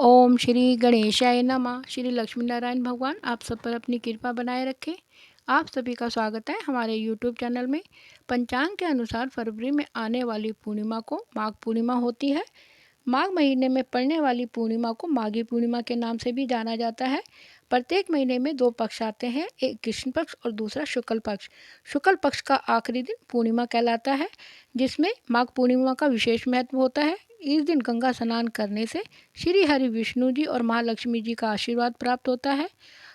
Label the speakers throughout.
Speaker 1: ओम श्री गणेशाय नमः। श्री लक्ष्मी नारायण भगवान आप सब पर अपनी कृपा बनाए रखें। आप सभी का स्वागत है हमारे YouTube चैनल में। पंचांग के अनुसार फरवरी में आने वाली पूर्णिमा को माघ पूर्णिमा होती है। माघ महीने में पड़ने वाली पूर्णिमा को माघी पूर्णिमा के नाम से भी जाना जाता है। प्रत्येक महीने में दो पक्ष आते हैं, एक कृष्ण पक्ष और दूसरा शुक्ल पक्ष। शुक्ल पक्ष का आखिरी दिन पूर्णिमा कहलाता है, जिसमें माघ पूर्णिमा का विशेष महत्व होता है। इस दिन गंगा स्नान करने से श्री हरि विष्णु जी और महालक्ष्मी जी का आशीर्वाद प्राप्त होता है।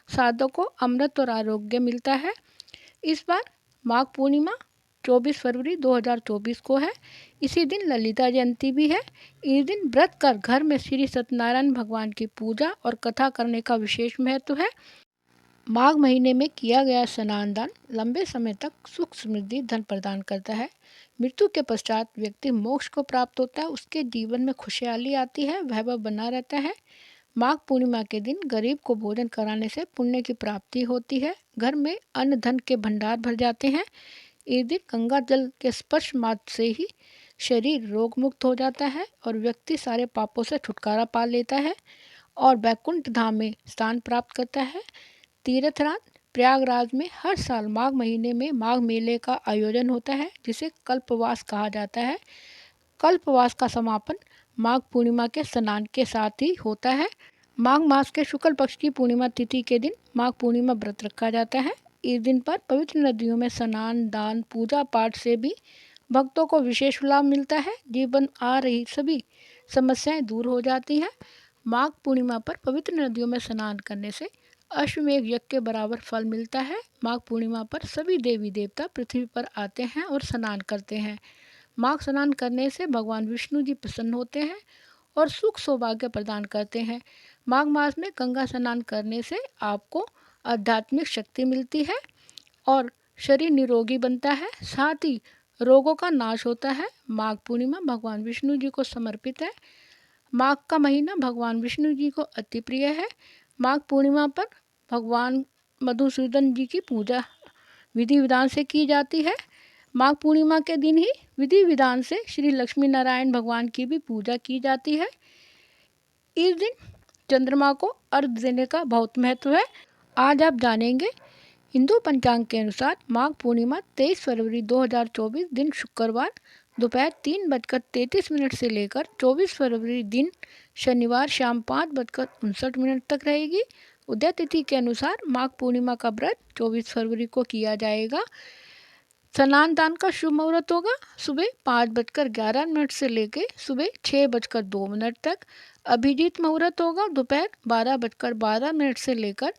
Speaker 1: साधक को अमृत और आरोग्य मिलता है। इस बार माघ पूर्णिमा 24 फरवरी 2024 को है। इसी दिन ललिता जयंती भी है। इस दिन व्रत कर घर में श्री सत्यनारायण भगवान की पूजा और कथा करने का विशेष महत्व है। माघ महीने में किया गया स्नान दान लंबे समय तक सुख समृद्धि धन प्रदान करता है। मृत्यु के पश्चात व्यक्ति मोक्ष को प्राप्त होता है, उसके जीवन में खुशहाली आती है, वैभव बना रहता है। माघ पूर्णिमा के दिन गरीब को भोजन कराने से पुण्य की प्राप्ति होती है। घर में अन्न धन के भंडार भर जाते हैं। इस दिन गंगा जल के स्पर्श मात्र से ही शरीर रोग मुक्त हो जाता है और व्यक्ति सारे पापों से छुटकारा पा लेता है और वैकुंठ धाम में स्थान प्राप्त करता है। तीर्थराज प्रयागराज में हर साल माघ महीने में माघ मेले का आयोजन होता है, जिसे कल्पवास कहा जाता है। कल्पवास का समापन माघ पूर्णिमा के स्नान के साथ ही होता है। माघ मास के शुक्ल पक्ष की पूर्णिमा तिथि के दिन माघ पूर्णिमा व्रत रखा जाता है। इस दिन पर पवित्र नदियों में स्नान दान पूजा पाठ से भी भक्तों को विशेष लाभ मिलता है। जीवन आ रही सभी समस्याएं दूर हो जाती हैं। माघ पूर्णिमा पर पवित्र नदियों में स्नान करने से अश्वमेध यज्ञ के बराबर फल मिलता है। माघ पूर्णिमा पर सभी देवी देवता पृथ्वी पर आते हैं और स्नान करते हैं। माघ स्नान करने से भगवान विष्णु जी प्रसन्न होते हैं और सुख सौभाग्य प्रदान करते हैं। माघ मास में गंगा स्नान करने से आपको आध्यात्मिक शक्ति मिलती है और शरीर निरोगी बनता है, साथ ही रोगों का नाश होता है। माघ पूर्णिमा भगवान विष्णु जी को समर्पित है। माघ का महीना भगवान विष्णु जी को अति प्रिय है। माघ पूर्णिमा पर भगवान मधुसूदन जी की पूजा विधि विधान से की जाती है। माघ पूर्णिमा के दिन ही विधि विधान से श्री लक्ष्मी नारायण भगवान की भी पूजा की जाती है। इस दिन चंद्रमा को अर्घ्य देने का बहुत महत्व है। आज आप जानेंगे हिंदू पंचांग के अनुसार माघ पूर्णिमा 23 फरवरी 2024 दिन शुक्रवार दोपहर 3:33 से लेकर 24 फरवरी दिन शनिवार शाम 5:59 तक रहेगी। उदय तिथि के अनुसार माघ पूर्णिमा का व्रत 24 फरवरी को किया जाएगा। स्नान दान का शुभ मुहूर्त होगा सुबह 5:11 से लेकर सुबह 6:02 तक। अभिजीत मुहूर्त होगा दोपहर 12:12 से लेकर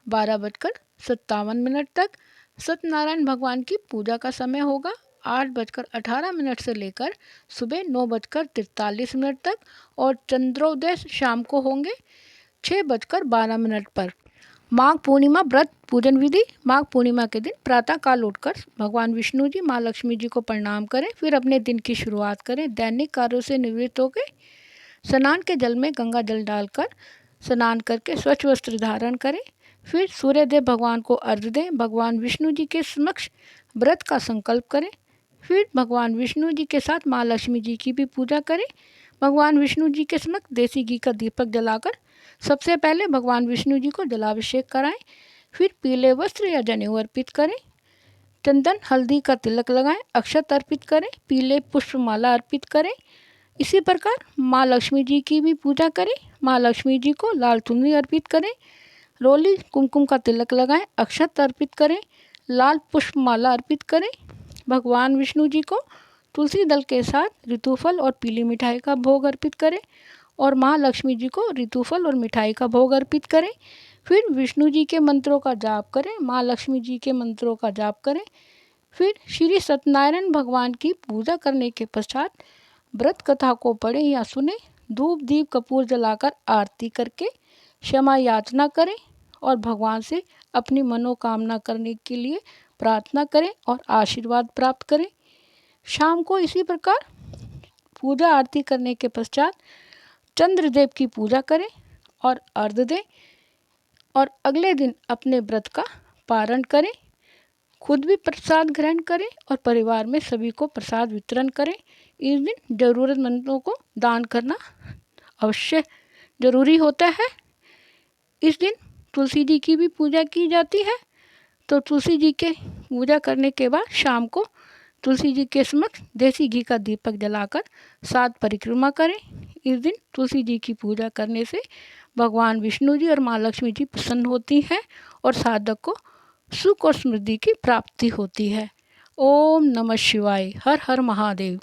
Speaker 1: 12:57 तक। सत्यनारायण भगवान की पूजा का समय होगा 8:18 से लेकर सुबह 9:43 तक और चंद्रोदय शाम को होंगे 6:12 पर। माघ पूर्णिमा व्रत पूजन विधि। माघ पूर्णिमा के दिन प्रातः काल उठकर भगवान विष्णु जी माँ लक्ष्मी जी को प्रणाम करें, फिर अपने दिन की शुरुआत करें। दैनिक कार्यों से निवृत्त होकर स्नान के जल में गंगा जल डालकर स्नान करके स्वच्छ वस्त्र धारण करें। फिर सूर्यदेव भगवान को अर्घ्य दें। भगवान विष्णु जी के समक्ष व्रत का संकल्प करें। फिर भगवान विष्णु जी के साथ माँ लक्ष्मी जी की भी पूजा करें। भगवान विष्णु जी के समक्ष देसी घी का दीपक जलाकर सबसे पहले भगवान विष्णु जी को जलाभिषेक कराएं। फिर पीले वस्त्र या जनेऊ अर्पित करें। चंदन हल्दी का तिलक लगाएं। अक्षत अर्पित करें। पीले पुष्पमाला अर्पित करें। इसी प्रकार माँ लक्ष्मी जी की भी पूजा करें। माँ लक्ष्मी जी को लाल चुन्नी अर्पित करें। रोली कुमकुम का तिलक लगाएं। अक्षत अर्पित करें। लाल पुष्पमाला अर्पित करें। भगवान विष्णु जी को तुलसी दल के साथ ऋतुफल और पीली मिठाई का भोग अर्पित करें और माँ लक्ष्मी जी को ऋतुफल और मिठाई का भोग अर्पित करें। फिर विष्णु जी के मंत्रों का जाप करें। माँ लक्ष्मी जी के मंत्रों का जाप करें। फिर श्री सत्यनारायण भगवान की पूजा करने के पश्चात व्रत कथा को पढ़ें या सुने। धूप दीप कपूर जलाकर आरती करके क्षमा याचना करें और भगवान से अपनी मनोकामना करने के लिए प्रार्थना करें और आशीर्वाद प्राप्त करें। शाम को इसी प्रकार पूजा आरती करने के पश्चात चंद्रदेव की पूजा करें और अर्घ्य दें और अगले दिन अपने व्रत का पारण करें। खुद भी प्रसाद ग्रहण करें और परिवार में सभी को प्रसाद वितरण करें। इस दिन जरूरतमंदों को दान करना अवश्य ज़रूरी होता है। इस दिन तुलसी जी की भी पूजा की जाती है। तो तुलसी जी के पूजा करने के बाद शाम को तुलसी जी के समक्ष देसी घी का दीपक जलाकर 7 परिक्रमा करें। इस दिन तुलसी जी की पूजा करने से भगवान विष्णु जी और माँ लक्ष्मी जी प्रसन्न होती हैं और साधक को सुख और समृद्धि की प्राप्ति होती है। ओम नमः शिवाय। हर हर महादेव।